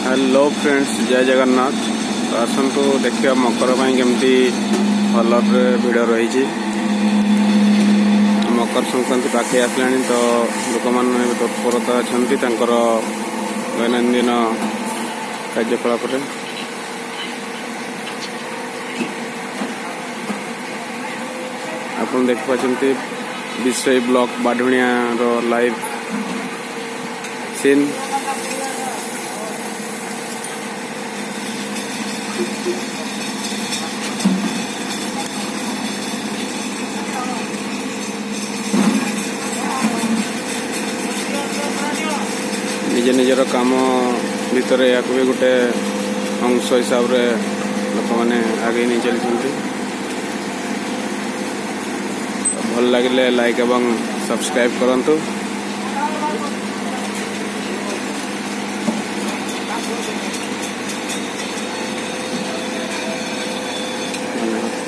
Hello friends, जय जगन्नाथ। तो आसतु देखिए मकर केमती भल भिड़ रही। मकर संक्रांति पाखे आसला तो लोक मैंने तत्परता अच्छा दैनंदिन कार्यकलाप। आप देख पाते विषय ब्लॉक बाढ़ुणिया लाइव सीन। निज निजर काम भितर या भी गोटे अंश हिसाब रे लोक मैंने आगे नहीं चलते। भल लगे लाइक एवं सब्सक्राइब करंतु।